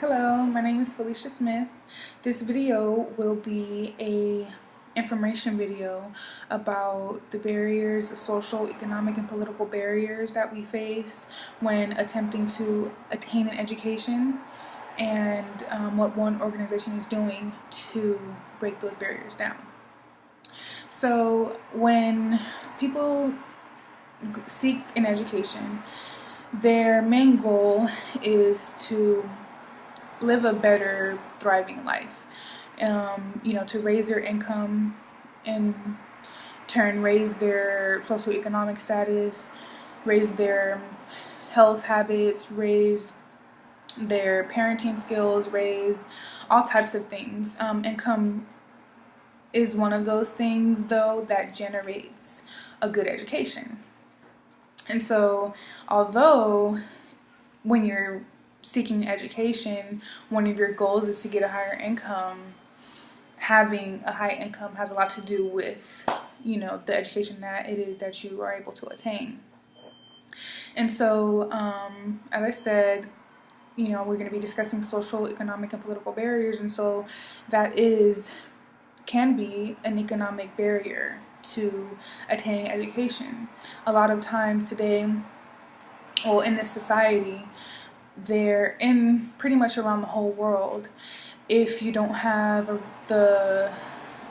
Hello, my name is Felicia Smith. This video will be a information video about the barriers, the social, economic, and political barriers that we face when attempting to attain an education and what one organization is doing to break those barriers down. So when people seek an education, their main goal is to live a better, thriving life. To raise their income, in turn raise their socioeconomic status, raise their health habits, raise their parenting skills, raise all types of things. Income is one of those things, though, that generates a good education. And so, although when you're seeking education, one of your goals is to get a higher income, having a high income has a lot to do with, the education that it is that you are able to attain. And so, as I said, we're going to be discussing social, economic, and political barriers. And so that can be an economic barrier to attaining education. A lot of times today, in this society, they're in pretty much around the whole world. If you don't have a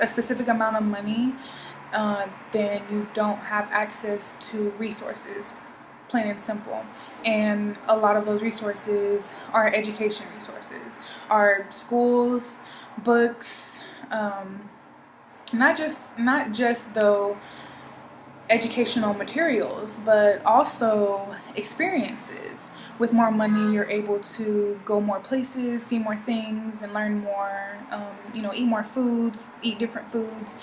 specific amount of money, then you don't have access to resources, plain and simple. And a lot of those resources are education resources, are schools, books, not just though educational materials, but also experiences. With more money, you're able to go more places, see more things, and learn more, eat more foods, eat different foods.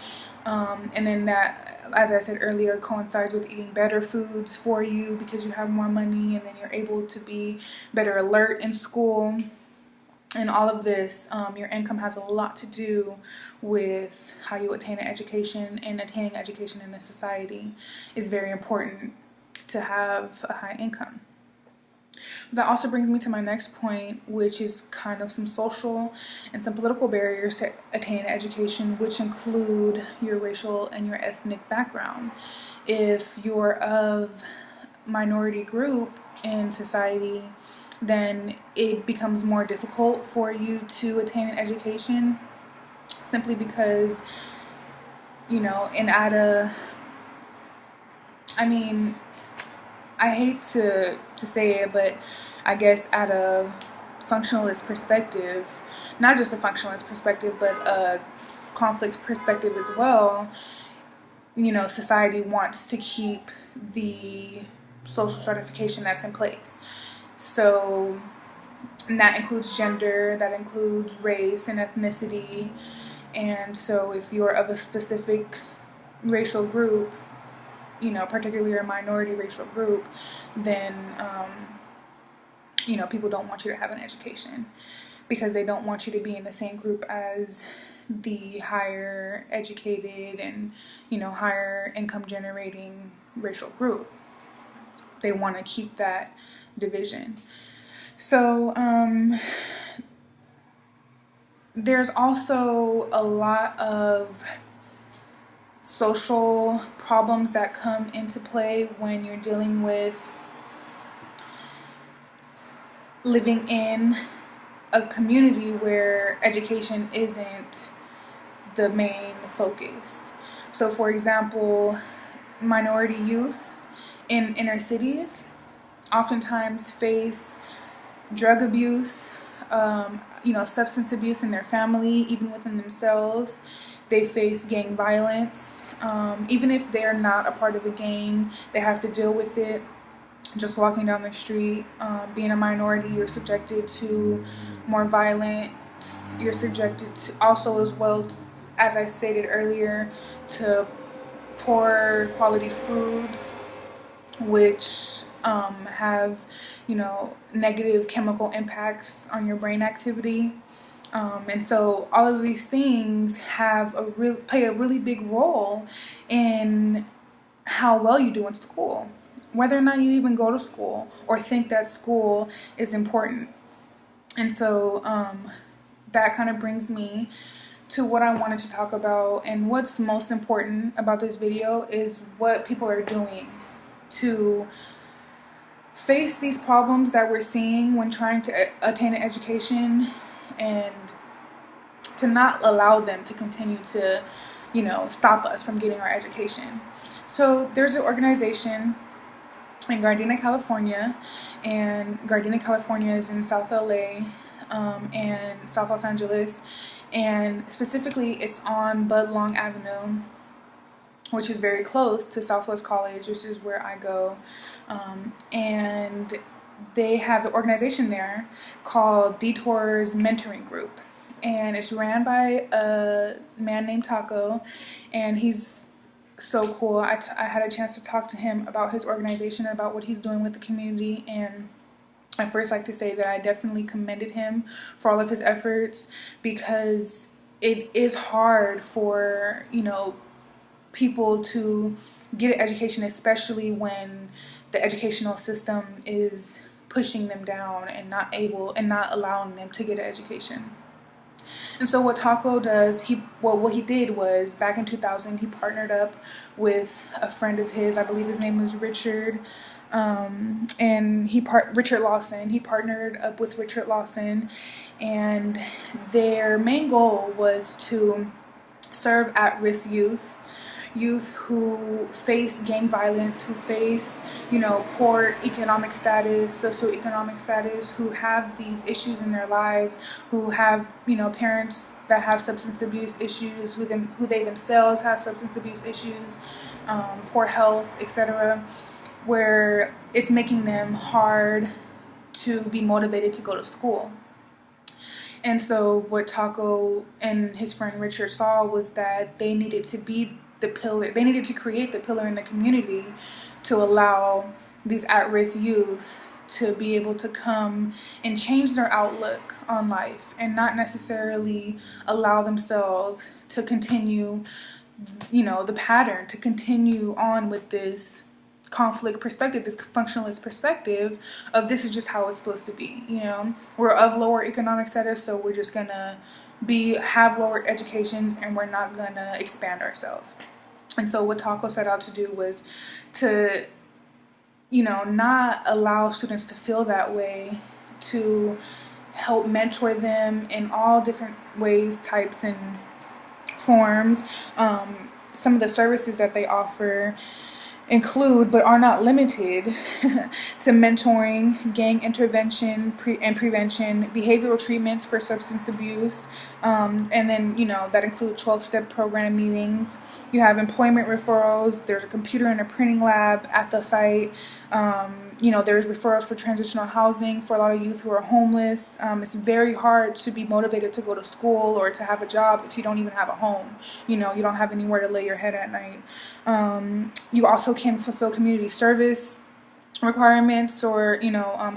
And then that, as I said earlier, coincides with eating better foods for you because you have more money, and then you're able to be better alert in school. And all of this, your income has a lot to do with how you attain an education, and attaining education in this society is very important to have a high income. That also brings me to my next point, which is kind of some social and some political barriers to attain education, which include your racial and your ethnic background. If you're of minority group in society, then it becomes more difficult for you to attain an education, simply because, I hate to say it, but I guess at a functionalist perspective, not just a functionalist perspective, but a conflict perspective as well, society wants to keep the social stratification that's in place. So, and that includes gender, that includes race and ethnicity. And so if you're of a specific racial group, particularly a minority racial group, then, people don't want you to have an education because they don't want you to be in the same group as the higher educated and, higher income generating racial group. They want to keep that division. So, there's also a lot of social problems that come into play when you're dealing with living in a community where education isn't the main focus. So, for example, minority youth in inner cities oftentimes face drug abuse, substance abuse in their family, even within themselves. They face gang violence. Even if they're not a part of a gang, they have to deal with it. Just walking down the street, being a minority, you're subjected to more violence. You're subjected to also, as well, as I stated earlier, to poor quality foods, which have, negative chemical impacts on your brain activity. And so all of these things play a really big role in how well you do in school, whether or not you even go to school or think that school is important. And so that kind of brings me to what I wanted to talk about. And what's most important about this video is what people are doing to face these problems that we're seeing when trying to attain an education, and to not allow them to continue to, stop us from getting our education. So there's an organization in Gardena, California, and Gardena, California is in South LA and South Los Angeles, and specifically it's on Bud Long Avenue, which is very close to Southwest College, which is where I go, and they have an organization there called Detours Mentoring Group, and it's ran by a man named Taco, and he's so cool. I had a chance to talk to him about his organization, about what he's doing with the community, and I first like to say that I definitely commended him for all of his efforts, because it is hard for, people to get an education, especially when the educational system is pushing them down and not allowing them to get an education. And so what Taco does, what he did was, back in 2000, he partnered up with a friend of his, I believe his name was Richard, and Richard Lawson. He partnered up with Richard Lawson, and their main goal was to serve at-risk youth who face gang violence, who face, poor economic status, socioeconomic status, who have these issues in their lives, who have, parents that have substance abuse issues, who they themselves have substance abuse issues, poor health, etc., where it's making them hard to be motivated to go to school. And so what Taco and his friend Richard saw was that they needed to be the pillar. They needed to create the pillar in the community to allow these at-risk youth to be able to come and change their outlook on life, and not necessarily allow themselves to continue, the pattern, to continue on with this conflict perspective, this functionalist perspective of this is just how it's supposed to be. We're of lower economic status, so we're just gonna have lower educations, and we're not gonna expand ourselves. And so what Taco set out to do was to, not allow students to feel that way, to help mentor them in all different ways, types, and forms. Some of the services that they offer include, but are not limited to, mentoring, gang intervention and prevention, behavioral treatments for substance abuse, and then, that include 12-step program meetings. You have employment referrals. There's a computer and a printing lab at the site. There's referrals for transitional housing for a lot of youth who are homeless. It's very hard to be motivated to go to school or to have a job if you don't even have a home. You don't have anywhere to lay your head at night. You also can fulfill community service requirements, or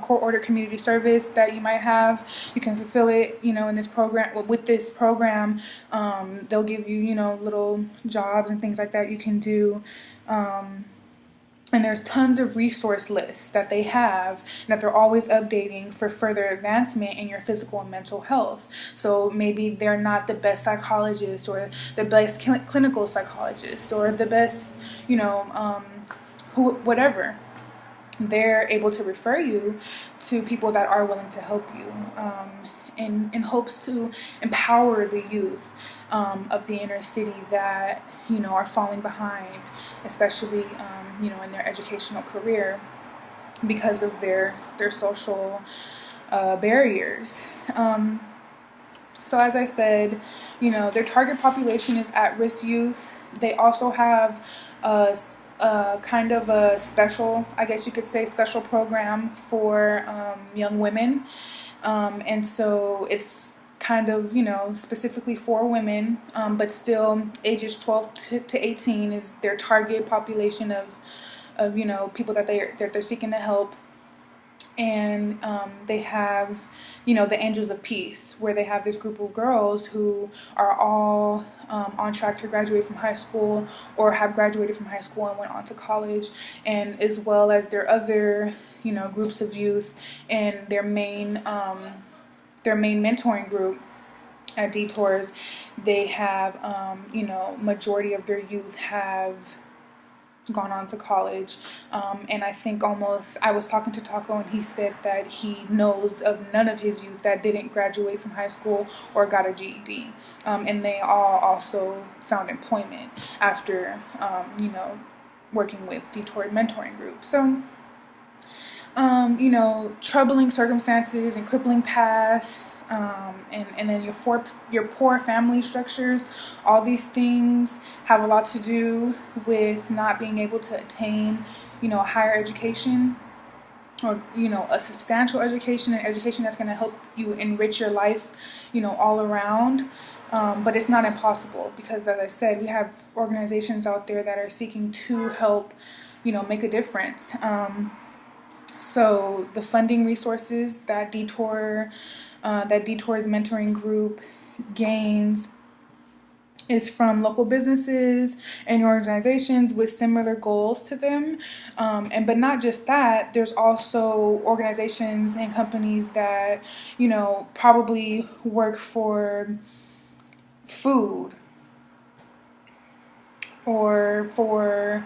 court order community service that you might have. You can fulfill it, in this program. With this program, they'll give you, little jobs and things like that you can do. And there's tons of resource lists that they have, and that they're always updating for further advancement in your physical and mental health. So maybe they're not the best psychologist, or the best clinical psychologist, or the best, whatever. They're able to refer you to people that are willing to help you, in hopes to empower the youth of the inner city that, are falling behind, especially, in their educational career, because of their social barriers. So as I said, their target population is at-risk youth. They also have kind of a special, I guess you could say, special program for young women. And so it's kind of, specifically for women, but still ages 12 to 18 is their target population of people that they're seeking to help. And they have, the Angels of Peace, where they have this group of girls who are all on track to graduate from high school, or have graduated from high school and went on to college, and as well as their other, groups of youth, and their main their main mentoring group at Detours, they have, majority of their youth have gone on to college, and I think I was talking to Taco, and he said that he knows of none of his youth that didn't graduate from high school or got a GED, and they all also found employment after, working with Detours Mentoring Group. So, troubling circumstances and crippling pasts, and then your poor family structures, all these things have a lot to do with not being able to attain, higher education, or, a substantial education, an education that's going to help you enrich your life, all around. But it's not impossible, because, as I said, we have organizations out there that are seeking to help, make a difference. So the funding resources that Detours Mentoring Group gains is from local businesses and organizations with similar goals to them. But not just that, there's also organizations and companies that, probably work for food, or for,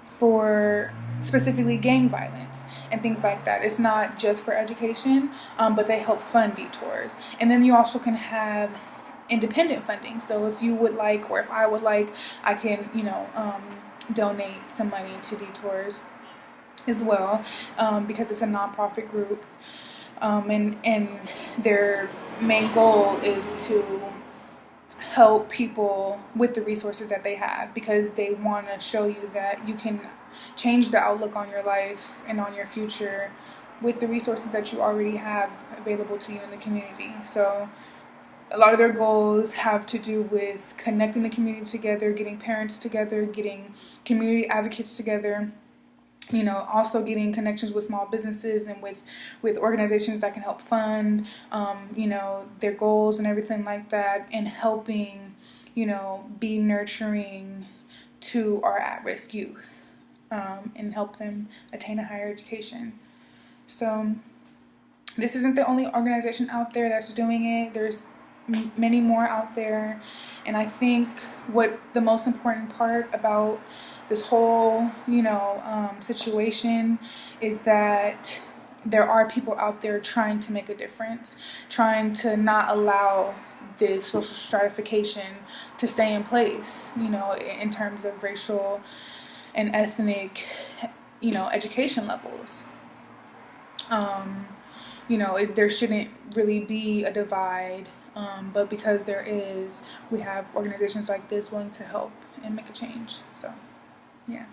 for specifically gang violence and things like that. It's not just for education, but they help fund Detours. And then you also can have independent funding. So if you would like, or if I would like, I can, donate some money to Detours as well, because it's a nonprofit group, and their main goal is to help people with the resources that they have, because they want to show you that you can change the outlook on your life and on your future with the resources that you already have available to you in the community. So a lot of their goals have to do with connecting the community together, getting parents together, getting community advocates together, also getting connections with small businesses and with organizations that can help fund, their goals and everything like that, and helping, be nurturing to our at-risk youth, and help them attain a higher education. So this isn't the only organization out there that's doing it. There's many more out there, and I think what the most important part about this whole, situation is that there are people out there trying to make a difference, trying to not allow this social stratification to stay in place, in terms of racial and ethnic, education levels. There shouldn't really be a divide, but because there is, we have organizations like this willing to help and make a change. So, yeah.